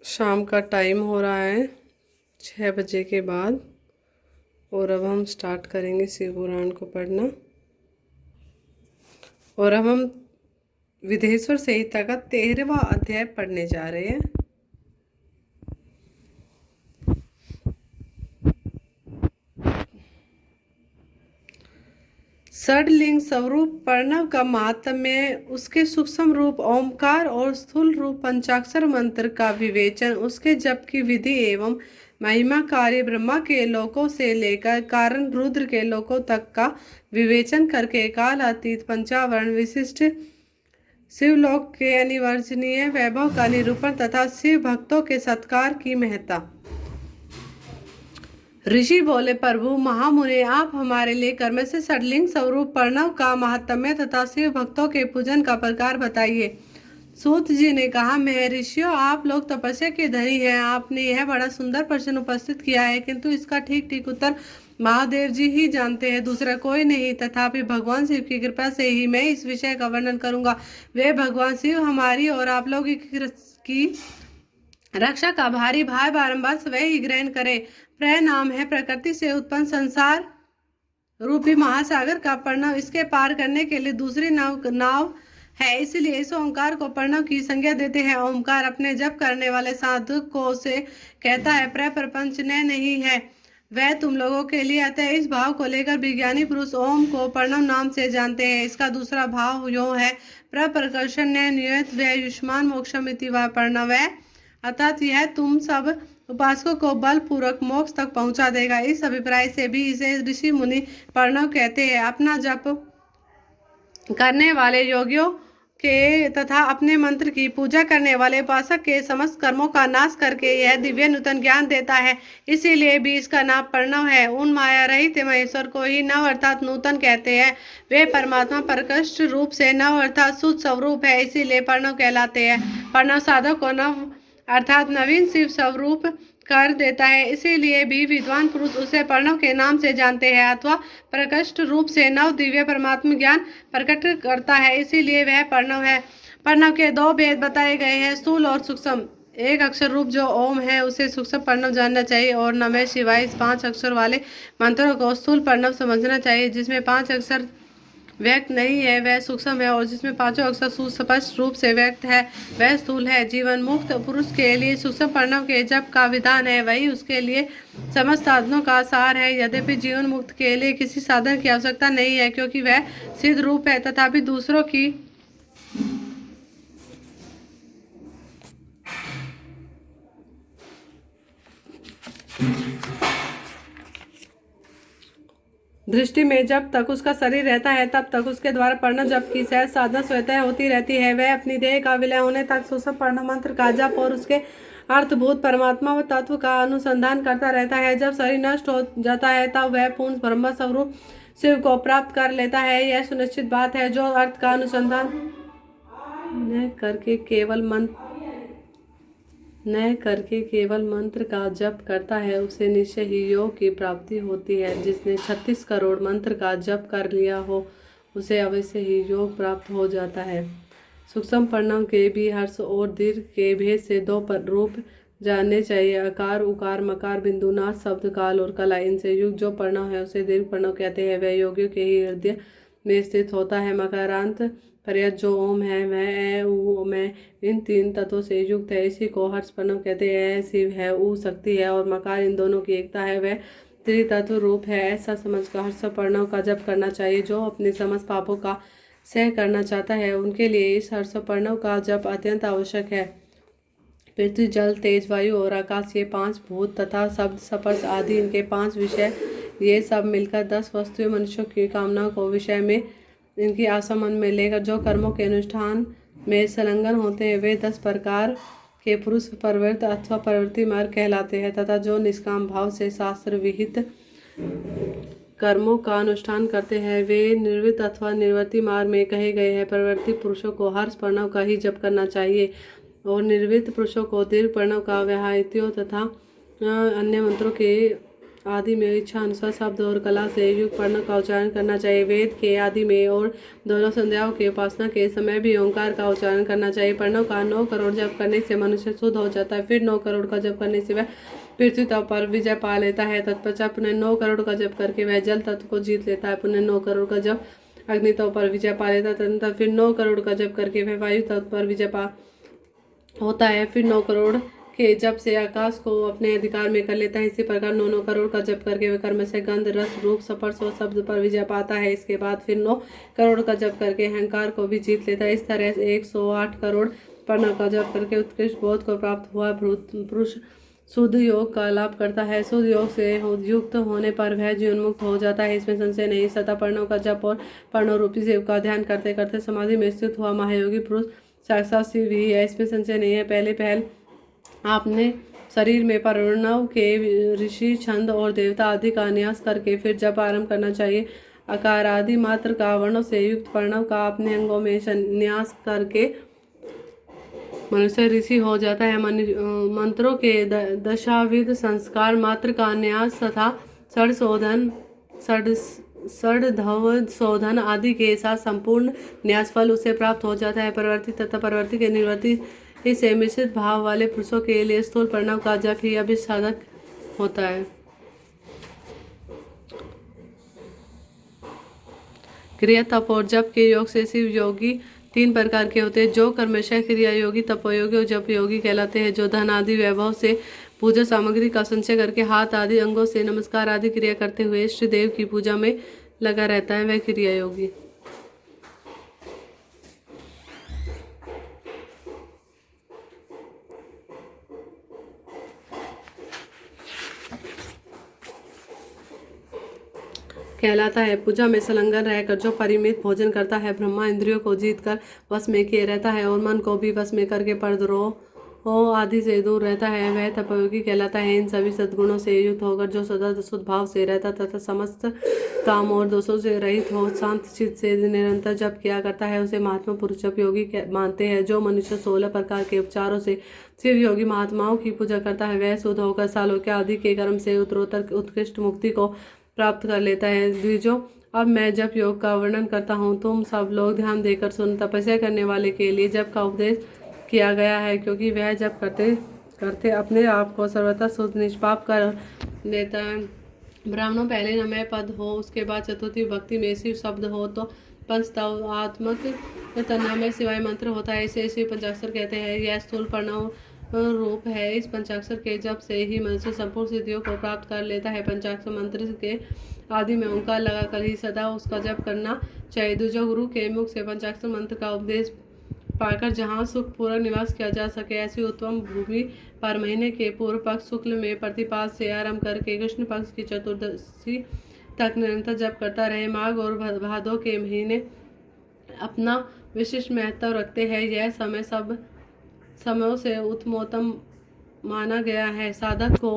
शाम का टाइम हो रहा है 6 बजे के बाद और अब हम स्टार्ट करेंगे शिव पुराण को पढ़ना। और अब हम विदेश्वर संहिता का 13वां अध्याय पढ़ने जा रहे हैं। षडलिंग स्वरूप प्रणव का महात्म्य, उसके सूक्ष्म रूप ओमकार और स्थूल रूप पंचाक्षर मंत्र का विवेचन, उसके जप की विधि एवं महिमा, कार्य ब्रह्मा के लोकों से लेकर कारण रुद्र के लोकों तक का विवेचन करके कालातीत पंचावरण विशिष्ट शिवलोक के अनिवर्चनीय वैभव का निरूपण तथा शिव भक्तों के सत्कार की महत्ता। ऋषि बोले, प्रभु महामुने, आप हमारे लिए कर्म से षडलिंग स्वरूप प्रणव का महात्म्य तथा शिव भक्तों के पूजन का प्रकार बताइए। सूत जी ने कहा, महर्षियों, आप लोग तपस्या के धनी हैं। आपने यह बड़ा सुंदर प्रश्न उपस्थित किया है, किंतु इसका ठीक ठीक उत्तर महादेव जी ही जानते हैं, दूसरा कोई नहीं। तथापि भगवान शिव की कृपा से ही मैं इस विषय का वर्णन करूंगा। वे भगवान शिव हमारी और आप लोग की रक्षा का भारी भार बारंबार स्वयं ही ग्रहण करे। प्र नाम है प्रकृति से उत्पन्न संसार रूपी महासागर का प्रणव, इसके पार करने के लिए दूसरी नाव है, इसलिए इस ओंकार को प्रणव की संज्ञा देते हैं। ओंकार अपने जप करने वाले साधक को से कहता है, प्रपंच ने नहीं है वह तुम लोगों के लिए। अतः इस भाव को लेकर विज्ञानी पुरुष ओम को प्रणव नाम से जानते हैं। इसका दूसरा भाव यो है, प्रकर्षण ने नियत व युष्मान मोक्षमिति व प्रणव है, अर्थात यह तुम सब उपासकों को बलपूर्वक मोक्ष तक पहुंचा देगा। इस अभिप्राय से भी इसे ऋषि मुनि प्रणव कहते हैं। अपना जप करने वाले योगियों के तथा अपने मंत्र की पूजा करने वाले उपासक के समस्त कर्मों का नाश करके यह दिव्य नूतन ज्ञान देता है, इसीलिए भी इसका नाम प्रणव है। उन माया रहित महेश्वर को ही नव अर्थात नूतन कहते हैं। वे परमात्मा प्रकृष्ट रूप से नव अर्थात शुद्ध स्वरूप है, इसीलिए प्रणव कहलाते हैं। प्रणव साधक को नव अर्थात नवीन शिव स्वरूप कर देता है, इसीलिए भी विद्वान पुरुष उसे प्रणव के नाम से जानते हैं, अथवा प्रकृष्ट रूप से नव दिव्य परमात्मा ज्ञान प्रकट करता है, इसीलिए वह प्रणव है। प्रणव के दो भेद बताए गए हैं, स्थूल और सूक्ष्म। एक अक्षर रूप जो ओम है उसे सूक्ष्म प्रणव जानना चाहिए, और नमः शिवाय इस 5 अक्षर वाले मंत्रों को स्थूल प्रणव समझना चाहिए। जिसमें 5 अक्षर व्यक्त नहीं है वह सूक्ष्म है, और जिसमें 5 अक्षर सुस्पष्ट रूप से व्यक्त है वह स्थूल है। जीवन मुक्त पुरुष के लिए सूक्ष्म प्रणव के जप का विधान है, वही उसके लिए समस्त साधनों का सार है। यद्यपि जीवन मुक्त के लिए किसी साधन की आवश्यकता नहीं है, क्योंकि वह सिद्ध रूप है, तथापि दूसरों की दृष्टि में जब तक उसका शरीर रहता है तब तक उसके द्वारा प्रणव जप की सहज साधना स्वतः होती रहती है। वह अपनी देह का विलय होने तक सूक्ष्म प्रणव मंत्र का जप और उसके अर्थभूत परमात्मा व तत्व का अनुसंधान करता रहता है। जब शरीर नष्ट हो जाता है तब वह पूर्ण ब्रह्म स्वरूप शिव को प्राप्त कर लेता है। यह सुनिश्चित बात है। जो अर्थ का अनुसंधान न करके केवल मंत्र का जप करता है उसे निश्चय ही योग की प्राप्ति होती है। जिसने 36 करोड़ मंत्र का जप कर लिया हो उसे अवश्य ही योग प्राप्त हो जाता है। सूक्ष्म प्रणव के भी हर्ष और दीर्घ के भेद से 2 रूप जानने चाहिए, अकार उकार मकार बिंदुनाथ शब्द काल और कला। इनसे युक्त जो प्रणव है उसे दीर्घ प्रणव कहते हैं। वह योगियों के ही हृदय में स्थित होता है। मकारांत पर्यत जो ओम है वह ऊ में इन 3 तत्वों से युक्त है, इसी को हर्ष प्रणव कहते हैं। शिव है, ऊ शक्ति है और मकार इन दोनों की एकता है, वह त्रितत्व रूप है। ऐसा समझकर हर्ष प्रणव का जप करना चाहिए। जो अपने समस्त पापों का सह करना चाहता है उनके लिए इस हर्ष प्रणव का जप अत्यंत आवश्यक है। पृथ्वी जल तेज वायु और आकाश, ये 5 भूत तथा शब्द स्पर्श आदि इनके 5 विषय, ये सब मिलकर 10 वस्तुएं मनुष्यों की कामनाओं को विषय में इनकी आशा मन में लेकर जो कर्मों के अनुष्ठान में संलग्न होते हैं वे 10 प्रकार के पुरुष प्रवृत्त अथवा प्रवृत्ति मार्ग कहलाते हैं, तथा जो निष्काम भाव से शास्त्र विहित कर्मों का अनुष्ठान करते हैं वे निर्वृत्त अथवा निवृत्ति मार्ग में कहे गए हैं। प्रवृत्ति पुरुषों को हर्ष प्रणव का ही जप करना चाहिए, और निर्वृत्त पुरुषों को दीर्घ प्रणव का व्याहृत्यों तथा अन्य मंत्रों के आदि में इच्छा अनुसार शब्द और कला से युक्त प्रणव का उच्चारण करना चाहिए। वेद के आदि में और दोनों संध्याओं की उपासना के समय भी ओंकार का उच्चारण करना चाहिए। प्रणव का 9 करोड़ जप करने से मनुष्य शुद्ध हो जाता है। फिर 9 करोड़ का जप करने से वह पृथ्वी तत्व पर विजय पा लेता है। तत्पश्चात पुनः 9 करोड़ का जप करके वह जल तत्व को जीत लेता है। पुनः 9 करोड़ का जप अग्नि तत्व पर विजय पा लेता है। तदनंतर फिर 9 करोड़ का जप करके वह वायु तत्व पर विजय पा होता है। फिर 9 करोड़ के जप से आकाश को अपने अधिकार में कर लेता है। इसी प्रकार 9 करोड़ का जप करके वह कर्म से गंध रस रूप स्पर्श और शब्द पर विजय पाता है। इसके बाद फिर 9 करोड़ का जप करके अहंकार को भी जीत लेता है। इस तरह से 108 करोड़ प्रणव का जप करके उत्कृष्ट बोध को प्राप्त हुआ पुरुष शुद्ध योग का लाभ करता है। शुद्ध योग से युक्त होने पर वह जीवनमुक्त हो जाता है, इसमें संशय नहीं। सदा प्रणव का जप और प्रणव रूपी शिव का ध्यान करते करते समाधि में स्थित हुआ महायोगी पुरुष साक्षात शिव ही है, इसमें संशय नहीं है। पहले आपने शरीर में प्रणव के ऋषि छंद और देवता आदि का न्यास करके फिर जप आरंभ करना चाहिए। आकार आदि मात्र का वर्णों से युक्त प्रणव का अपने अंगों में न्यास करके मनुष्य ऋषि हो जाता है। मंत्रों के दशाविध संस्कार मात्र का न्यास तथा षड्धव शोधन आदि के साथ संपूर्ण न्यास फल उसे प्राप्त हो जाता है। परवर्ती तथा परवर्ती के निर्वर्ती से मिश्रित भाव वाले पुरुषों के लिए स्थूल प्रणव का जप ही अभिसाधक होता है। क्रिया तप और जप के योग से शिव योगी 3 प्रकार के होते हैं। जो कर्मशय क्रिया योगी, तपोयोगी और जप योगी कहलाते हैं। जो धन आदि वैभव से पूजा सामग्री का संचय करके हाथ आदि अंगों से नमस्कार आदि क्रिया करते हुए इष्ट देव की पूजा में लगा रहता है, वह क्रिया योगी। कहलाता है। पूजा में संलग्न रहकर जो परिमित भोजन करता है, ब्रह्मा इंद्रियों को जीतकर वश में किए रहता है और मन को भी वश में करके परद्रोह आदि से दूर रहता है, वह तपोयोगी कहलाता है। इन सभी सद्गुणों से युक्त होकर जो सदा शुद्ध भाव से रहता तथा समस्त काम और दोषों से रहित हो शांत चित्त से निरंतर जप किया करता है, उसे महात्मा पुरुष जप योगी मानते हैं। जो मनुष्य 16 प्रकार के उपचारों से शिव योगी महात्माओं की पूजा करता है, वह शुद्ध होकर सालोक्य आदि के कर्म से उत्तरोत्तर उत्कृष्ट मुक्ति को प्राप्त कर लेता है। द्विजों, अब मैं जप योग का वर्णन करता हूँ, तुम सब लोग ध्यान देकर सुन। तपस्या करने वाले के लिए जप का उपदेश किया गया है, क्योंकि वह जप करते करते अपने आप को सर्वथा शुद्ध निष्पाप कर लेता है। ब्राह्मणों पहले नमः पद हो, उसके बाद चतुर्थी भक्ति में शिव शब्द हो तो पंचतत्वात्मक तन्नामय शिवाय मंत्र होता है। इसे शिव पंचाक्षर कहते हैं। यह स्थूल प्रणव रूप है। इस पंचाक्षर के जप से ही मनुष्य संपूर्ण सिद्धियों को प्राप्त कर लेता है। पंचाक्षर मंत्र के आदि में ओंकार लगाकर ही सदा उसका जप करना चाहिए। दूसरा, गुरु के मुख से पंचाक्षर मंत्र का उपदेश पाकर जहाँ सुखपूर्वक निवास किया जा सके, ऐसी उत्तम भूमि पर महीने के पूर्व पक्ष शुक्ल में प्रतिपाद से आरंभ करके कृष्ण पक्ष की चतुर्दशी तक निरंतर जप करता रहे। माघ और भादों के महीने अपना विशिष्ट महत्व रखते हैं। यह समय सब समयों से उत्तमोत्तम माना गया है। साधक को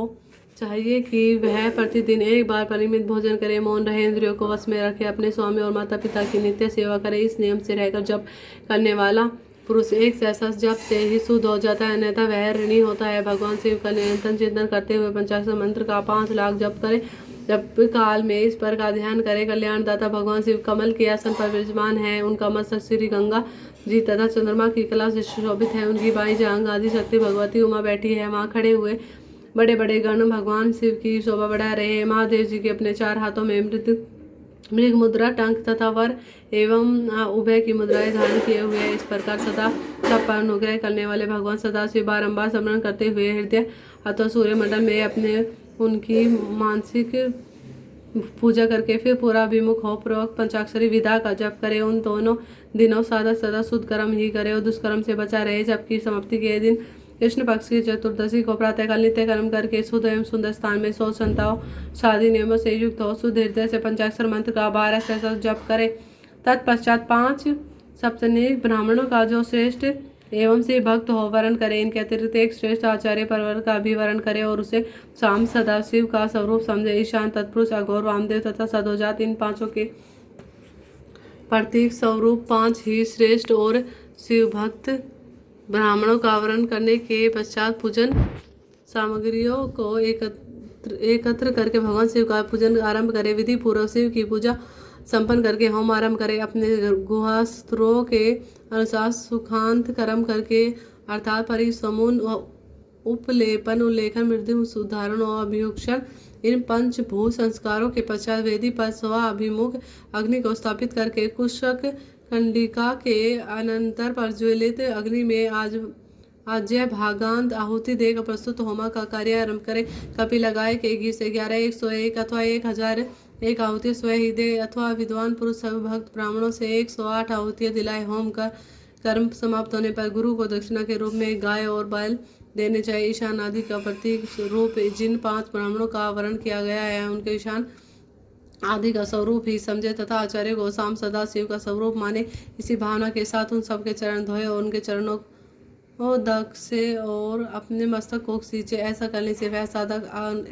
चाहिए कि वह प्रतिदिन एक बार परिमित भोजन करे, मौन रहे, इंद्रियों को वश में रखे, अपने स्वामी और माता पिता की नित्य सेवा करे। इस नियम से रहकर जप करने वाला पुरुष एक सहस्त्र जप से ही शुद्ध हो जाता है, अन्यथा वह ऋणी होता है। भगवान शिव का निरंतर चिंतन करते हुए पंचाक्षर मंत्र का 5 लाख जप करे। जप काल में इस पर का ध्यान करे। कल्याणदाता भगवान शिव कमल के आसन पर विराजमान है। उनका मस्तक श्री गंगा जी तथा चंद्रमा की कला से सुशोभित है। उनकी बाई जांग आदि शक्ति भगवती उमा बैठी है। वहाँ खड़े हुए बड़े बड़े गण भगवान शिव की शोभा बढ़ा रहे हैं। महादेव जी के अपने 4 हाथों में मृग मुद्रा, टंक तथा वर एवं उभय की मुद्राएं धारण किए हुए हैं। इस प्रकार सदा सब पर अनुग्रह करने वाले भगवान सदा शिव बारंबार स्मरण करते हुए हृदय अथवा सूर्यमंडल में अपने उनकी मानसिक पूजा करके फिर पूरा विमुख हो पूर्वक पंचाक्षरी विधा का जप करे। उन दोनों दिनों साधक सदा शुद्ध कर्म ही करे और दुष्कर्म से बचा रहे। जबकि समाप्ति के दिन कृष्ण पक्ष की चतुर्दशी को प्रातःकाल नित्य कर्म करके शुद्ध एवं सुंदर स्थान में 100 संताओं शादी नियमों से युक्त हो शुद्ध हृदय से पंचाक्षर मंत्र का 12 सहस्त्र जप करे। तत्पश्चात 5 सप्तनी ब्राह्मणों का जो श्रेष्ठ एवं से भक्त हो वर्ण करे। इनके अतिरिक्त एक श्रेष्ठ आचार्य परवर का भी वर्ण करे और उसे शाम सदाशिव का स्वरूप समझे। ईशान, तत्पुरुष, अघोर, वामदेव तथा सदोजात इन 5 के प्रतीक स्वरूप 5 ही श्रेष्ठ और शिव भक्त ब्राह्मणों का वर्ण करने के पश्चात पूजन सामग्रियों को एकत्र करके भगवान शिव का पूजन आरंभ करें। विधि पूर्वक शिव की पूजा संपन्न करके होम आरंभ करें। अपने गुहास्त्रों के अनुसार सुखांत कर्म करके अर्थात परिसमून उपलेपन, उल्लेखन, मृत्यु, सुधारण और अभियुक्षण, इन पंचभूत संस्कारों के पश्चात वेदी पर स्वाभिमुख अग्नि को स्थापित करके कुशक कंडिका के अनंतर प्रज्वलित अग्नि में आज्य भागांत आहुति देकर प्रस्तुत होमा का कार्य आरंभ करें। कपि लगाए के घी से 11, 101 अथवा 1001 आहुति स्वयं ही दे अथवा विद्वान पुरुष सभी भक्त ब्राह्मणों से 108 आहुतियां दिलाए। होम का कर्म समाप्त होने पर गुरु को दक्षिणा के रूप में गाय और बैल देने चाहिए। ईशान आदि का प्रतीक रूप जिन 5 ब्राह्मणों का वर्ण किया गया है उनके ईशान आदि का स्वरूप ही समझे तथा आचार्य गोस्वामी सदा शिव का स्वरूप माने। इसी भावना के साथ उन सबके चरण धोए और उनके चरणों को दक्षे और अपने मस्तक को सींचे। ऐसा करने से वह साधक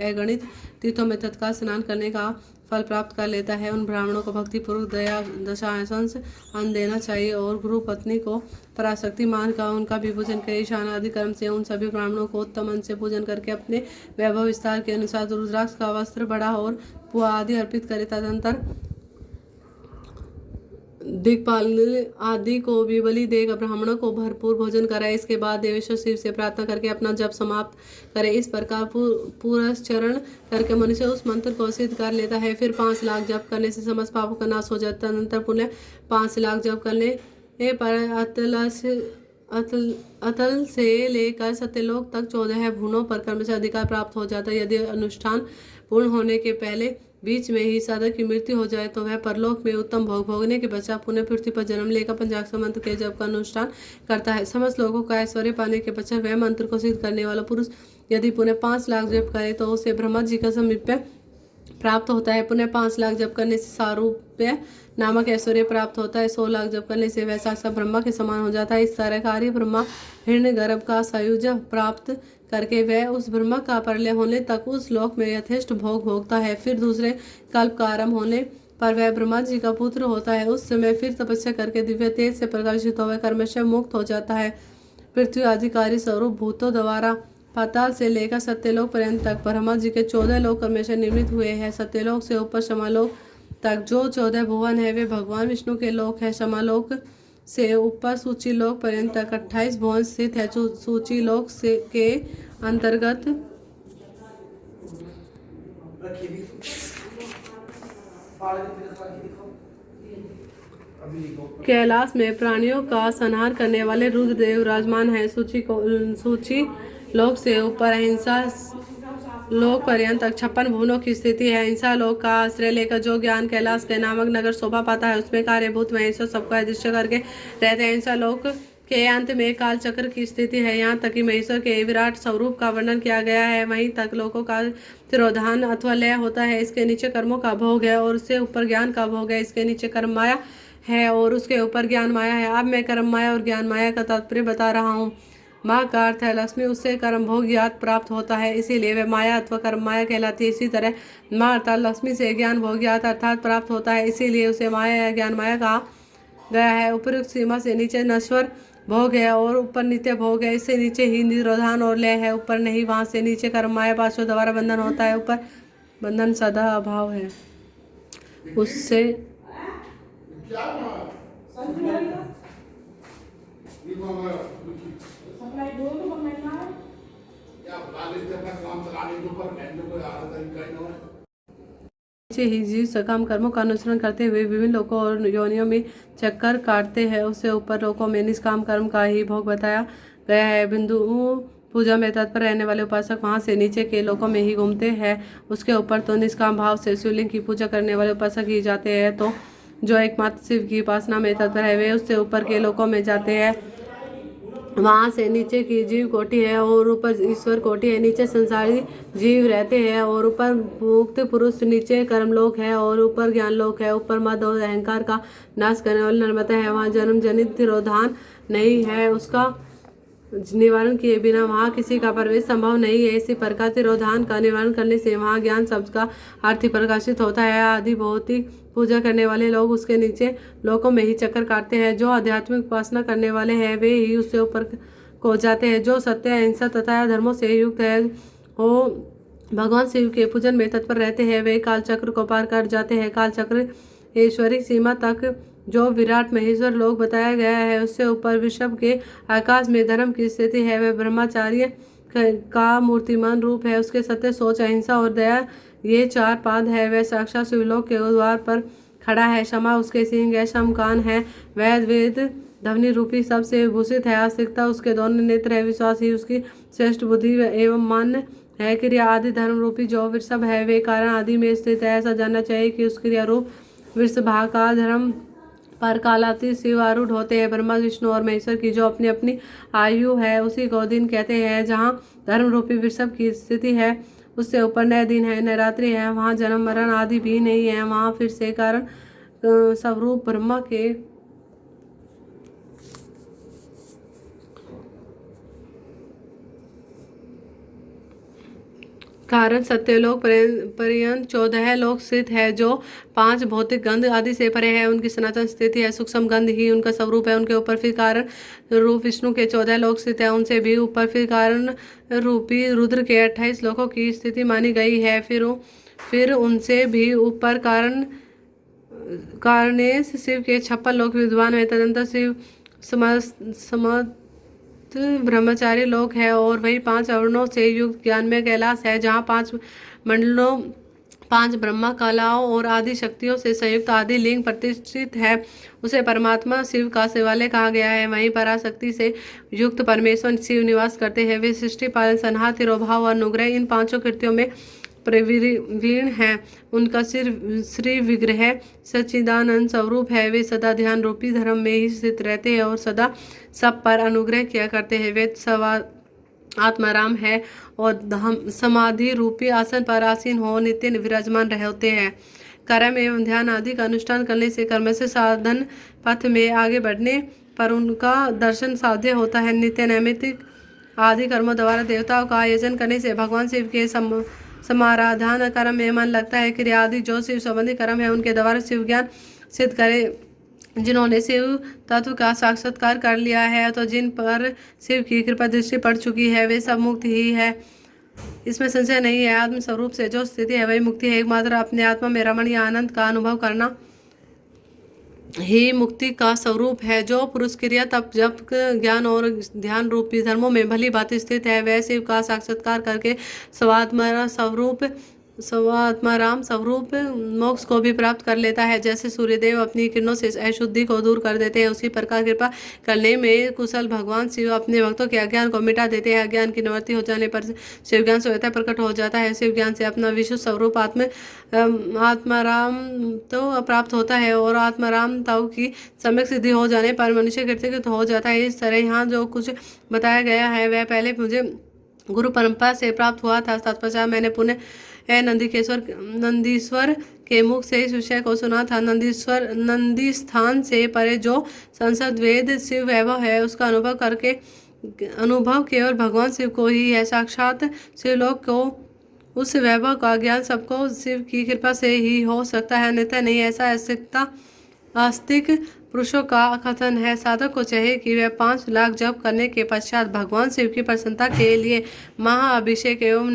अगणित तीर्थों में तत्काल स्नान करने का फल प्राप्त कर लेता है। उन ब्राह्मणों को भक्तिपूर्वक दया दशांश अन्न देना चाहिए और गुरु पत्नी को पराशक्ति मान का उनका भी पूजन करें। ईशान आदि कर्म से उन सभी ब्राह्मणों को उत्तम अन्न से पूजन करके अपने वैभव विस्तार के अनुसार रुद्राक्ष का वस्त्र बड़ा और पुआ आदि अर्पित करे। तदंतर दिक्पाल आदि को भी बलि देकर ब्राह्मणों को भरपूर भोजन कराए। इसके बाद देवेश्वर शिव से प्रार्थना करके अपना जप समाप्त करे। इस प्रकार पुरस्चरण करके मनुष्य उस मंत्र को सिद्ध कर लेता है। फिर 5 लाख जप करने से समस्त पापों का नाश हो जाता है। तदनंतर पुनः 5 लाख जप करने पर अतल से लेकर सत्यलोक तक 14 भुवनों पर कर्म से अधिकार प्राप्त हो जाता है। यदि अनुष्ठान पूर्ण होने के पहले बीच में ही साधक की मृत्यु हो जाए तो वह परलोक में उत्तम भोग भोगने के पश्चात पुनः पृथ्वी पर जन्म लेकर पंचाक्षर मंत्र के जप का अनुष्ठान करता है। समस्त लोगों का ऐश्वर्य पाने के पश्चात वह मंत्र को सिद्ध करने वाला पुरुष यदि पुनः 5 लाख जप करे तो उसे ब्रह्मा जी का सामीप्य प्राप्त होता है। पुनः 5 लाख जप करने से सारूप्य नामक ऐश्वर्य प्राप्त होता है। 100 लाख जप करने से वह साक्षात ब्रह्मा के समान हो जाता है। इस तरह कार्य ब्रह्मा हिरण्य गर्भ का सायुज प्राप्त करके वह उस ब्रह्मा का प्रलय होने तक उस लोक में यथेष्ट भोग भोगता है। फिर दूसरे कल्प का आरंभ होने पर वह ब्रह्मा जी का पुत्र होता है। उस समय फिर तपस्या करके दिव्य तेज से प्रकाशित होकर कर्म से मुक्त हो जाता है। पृथ्वी अधिकारी स्वरूप भूतों द्वारा पाताल से लेकर सत्यलोक पर्यंत तक ब्रह्मा जी के 14 लोक कर्म से निर्मित हुए हैं। सत्यलोक से ऊपर शमालोक तक जो 14 भुवन है वे भगवान विष्णु के लोक है। शमालोक से ऊपर सूची लोक पर्यंत तक 28 भुवन स्थित है। सूची लोक से के अंतर्गत कैलाश में प्राणियों का संहार करने वाले रुद्रदेव विराजमान है। सूची लोक से ऊपर अहिंसा लोक पर्यंत तक 56 भुवनों की स्थिति है। अहिंसा लोक का आश्रय लेकर जो ज्ञान कैलाश के नामक नगर शोभा पाता है उसमें कार्यभूत महेश्वर सबको अधिष्ठ करके रहते हैं। अहिंसा लोक के अंत में काल चक्र की स्थिति है। यहाँ तक कि महेश्वर के विराट स्वरूप का वर्णन किया गया है। वहीं तक लोकों का तिरोधान अथवा लय होता है। इसके नीचे कर्मों का भोग है और उससे ऊपर ज्ञान का भोग है। इसके नीचे कर्म माया है और उसके ऊपर ज्ञान माया है। अब मैं कर्म माया और ज्ञान माया का तात्पर्य बता रहा हूँ। माँ का अर्थ है लक्ष्मी, उससे कर्म भोग ज्ञात प्राप्त होता है, इसीलिए वह माया अथवा कर्म माया कहलाती है। इसी तरह माँ अर्थात लक्ष्मी से ज्ञान भोग ज्ञात अर्थात प्राप्त होता है, इसीलिए उसे माया या ज्ञान माया कहा गया है। उपयुक्त सीमा से नीचे नश्वर भोग है और ऊपर नित्य भोग है। इससे नीचे ही निरोधान और लय है, ऊपर नहीं। वहाँ से नीचे कर्म माया पाशों द्वारा बंधन होता है, ऊपर बंधन सदा अभाव है। उससे ही जीव सकाम कर्मों का अनुसरण करते हुए विभिन्न लोकों और योनियों में चक्कर काटते हैं। उससे ऊपर लोकों में निष्काम कर्म का ही भोग बताया गया है। बिंदु पूजा में तत्पर रहने वाले उपासक वहां से नीचे के लोकों में ही घूमते हैं। उसके ऊपर तो निष्काम भाव से शिवलिंग की पूजा करने वाले उपासक ही जाते हैं। तो जो एकमात्र शिव की उपासना में तत्पर है वे उससे ऊपर के लोकों में जाते हैं। वहाँ से नीचे की जीव कोटि है और ऊपर ईश्वर कोटि है। नीचे संसारी जीव रहते हैं और ऊपर मुक्त पुरुष। नीचे कर्मलोक है और ऊपर ज्ञान लोक है। ऊपर मद और अहंकार का नाश करने वाली नर्मदा है। वहाँ जन्म जनित तिरोधान नहीं है, उसका निवारण किए बिना वहाँ किसी का प्रवेश संभव नहीं है। इसी प्रकार तिरोधान का निवारण करने से वहाँ ज्ञान शब्द का अर्थ प्रकाशित होता है। आदि भौतिक पूजा करने वाले लोग उसके नीचे लोकों में ही चक्कर काटते हैं। जो आध्यात्मिक उपासना करने वाले हैं वे ही उससे ऊपर को जाते हैं। जो सत्य अहिंसा तथा धर्मों से युक्त है वो भगवान शिव के पूजन में तत्पर रहते हैं। वे काल चक्र को पार कर जाते हैं। काल चक्र ऐश्वरिक सीमा तक जो विराट महेश्वर लोक बताया गया है उससे ऊपर विश्व के आकाश में धर्म की स्थिति है। वह ब्रह्मचार्य का मूर्तिमान रूप है। उसके सत्य, सोच, अहिंसा और दया ये चार पाद है। वह साक्षात शिवलोक के द्वार पर खड़ा है। क्षमा उसके सिंह है, शमकान है, वैद वेद ध्वनि रूपी सबसे भूषित है। आस्तिकता उसके दोनों नेत्र है। विश्वास ही उसकी श्रेष्ठ बुद्धि एवं मान्य है। क्रिया आदि धर्म रूपी जो वृषभ है वे कारण आदि में स्थित है। ऐसा जानना चाहिए कि उस क्रिया रूप वृषभा का धर्म पर कालातीत शिव आरूढ़ होते हैं। ब्रह्मा, विष्णु और महेश्वर की जो अपनी अपनी आयु है उसी को दिन कहते हैं। जहाँ धर्म रूपी वृषभ की स्थिति है उससे ऊपर न दिन है न रात्रि है। वहाँ जन्म मरण आदि भी नहीं है। वहाँ फिर से कारण स्वरूप ब्रह्मा के कारण सत्यलोक पर्यंत 14 लोक स्थित है जो 5 भौतिक गंध आदि से परे है। उनकी सनातन स्थिति है। सूक्ष्म गंध ही उनका स्वरूप है। उनके ऊपर फिर कारण रूप विष्णु के 14 लोक स्थित है। उनसे भी ऊपर फिर कारण रूपी रुद्र के 28 लोकों की स्थिति मानी गई है। फिर उनसे भी ऊपर कारणेश शिव के 56 लोक विद्वान है। तदंतर शिव समस्त ब्रह्मचारी लोक है और वही 5 अवर्णों से युक्त ज्ञान में कैलाश है जहाँ 5 मंडलों 5 ब्रह्मा कलाओं और आदि शक्तियों से संयुक्त आदि लिंग प्रतिष्ठित है। उसे परमात्मा शिव का शिवालय कहा गया है। वहीं पराशक्ति से युक्त परमेश्वर शिव निवास करते हैं। वे सृष्टि, पालन, संहार, तिरोभाव और अनुग्रह इन 5 कृत्यों में प्रवीण है। उनका सिर श्री विग्रह सच्चिदानंद स्वरूप है। वे सदा ध्यान रूपी धर्म में ही स्थित रहते हैं और सदा सब पर अनुग्रह किया करते हैं। वे आत्माराम है और समाधि रूपी आसन पर आसीन हो नित्य विराजमान रहते हैं। कर्म एवं ध्यान आदि का अनुष्ठान करने से कर्म से साधन पथ में आगे बढ़ने पर उनका दर्शन साध्य होता है। नित्य नैमित्तिक आदि कर्मों द्वारा देवताओं का आयोजन करने से भगवान शिव के समाराधन कर्म में मन लगता है। क्रिया आदि जो शिव संबंधी कर्म है उनके द्वारा शिव ज्ञान सिद्ध करे। जिन्होंने शिव तत्व का साक्षात्कार कर लिया है तो जिन पर शिव की कृपा दृष्टि पड़ चुकी है वे सब मुक्त ही है। इसमें संशय नहीं है। आत्म स्वरूप से जो स्थिति है वही मुक्ति है। एकमात्र अपने आत्मा में रमण या आनंद का अनुभव करना ही मुक्ति का स्वरूप है। जो पुरुष क्रिया तप, जप, ज्ञान और ध्यान रूपी धर्मों में भली बात स्थित है वह शिव का साक्षात्कार करके स्वात्माराम स्वरूप मोक्ष को भी प्राप्त कर लेता है। जैसे सूर्यदेव अपनी किरणों से अशुद्धि को दूर कर देते हैं उसी प्रकार कृपा करने में कुशल भगवान शिव अपने भक्तों के अज्ञान को मिटा देते हैं। अज्ञान की निवृत्ति हो जाने पर शिव ज्ञान स्वतः प्रकट हो जाता है। शिव ज्ञान से अपना विशुद्ध स्वरूप आत्माराम तो प्राप्त होता है और आत्माराम तव की सम्यक सिद्धि हो जाने पर मनुष्य कृतकृत हो जाता है। इस तरह यहाँ जो कुछ बताया गया है वह पहले मुझे गुरु परंपरा से प्राप्त हुआ था। तत्पश्चात मैंने पुनः नंदीश्वर के मुख से इस विषय को सुना था। नंदी स्थान से परे जो संसद वेद शिव वैभव है उसका अनुभव केवल भगवान शिव को ही है। साक्षात शिवलोक को उस वैभव का ज्ञान सबको शिव की कृपा से ही हो सकता है, अन्यथा नहीं। ऐसा आस्तिक पुरुषों का कथन है। साधक को चाहिए कि वह 5 लाख जप करने के पश्चात भगवान शिव की प्रसन्नता के लिए महाअभिषेक एवं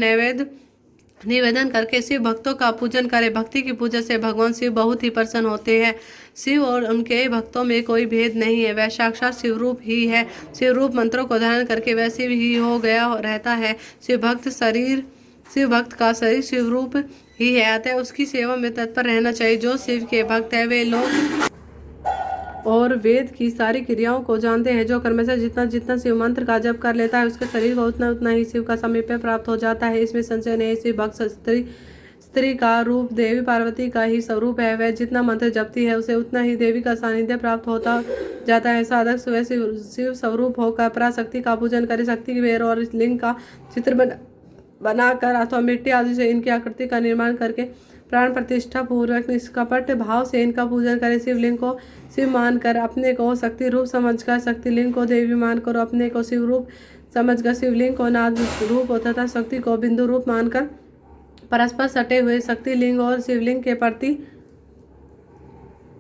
निवेदन करके शिव भक्तों का पूजन करे। भक्ति की पूजा से भगवान शिव बहुत ही प्रसन्न होते हैं। शिव और उनके भक्तों में कोई भेद नहीं है। वह साक्षात शिव रूप ही है। शिव रूप मंत्रों को धारण करके वह शिव ही हो गया रहता है। शिव भक्त का शरीर शिव रूप ही है, अतः उसकी सेवा में तत्पर रहना चाहिए। जो शिव के भक्त है वे लोग और वेद की सारी क्रियाओं को जानते हैं। जो कर्म से जितना शिव मंत्र का जप कर लेता है उसके शरीर को उतना ही शिव का सामीप्य प्राप्त हो जाता है। इसमें संशय नहीं। शिव भक्त स्त्री का रूप देवी पार्वती का ही स्वरूप है। वह जितना मंत्र जपती है उसे उतना ही देवी का सानिध्य प्राप्त होता जाता है। साधक स्वयं शिव स्वरूप होकर पराशक्ति का पूजन करे। शक्ति के वेर और लिंग का चित्र बनाकर अथवा मिट्टी आदि से इनकी आकृति का निर्माण करके प्राण प्रतिष्ठा पूर्वक निष्कपट भाव से इनका पूजन करें। शिवलिंग को शिव मानकर अपने को शक्ति रूप समझकर, शक्तिलिंग को देवी मानकर अपने को शिव रूप समझकर, शिवलिंग को नाद रूप तथा शक्ति को बिंदु रूप मानकर परस्पर सटे हुए शक्तिलिंग और शिवलिंग के प्रति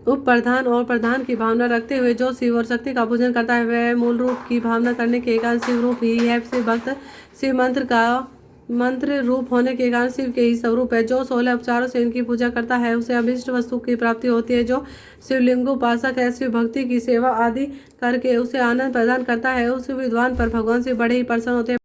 उप प्रधान और प्रधान की भावना रखते हुए जो शिव और शक्ति का पूजन करता है वह मूल रूप की भावना करने के कारण शिव रूप ही है। शिव भक्त शिव मंत्र का मंत्र रूप होने के कारण शिव के ही स्वरूप है। जो 16 उपचारों से इनकी पूजा करता है उसे अभिष्ट वस्तु की प्राप्ति होती है। जो शिवलिंगोपासक है, शिव भक्ति की सेवा आदि करके उसे आनंद प्रदान करता है, उस विद्वान पर भगवान शिव बड़े ही प्रसन्न होते हैं।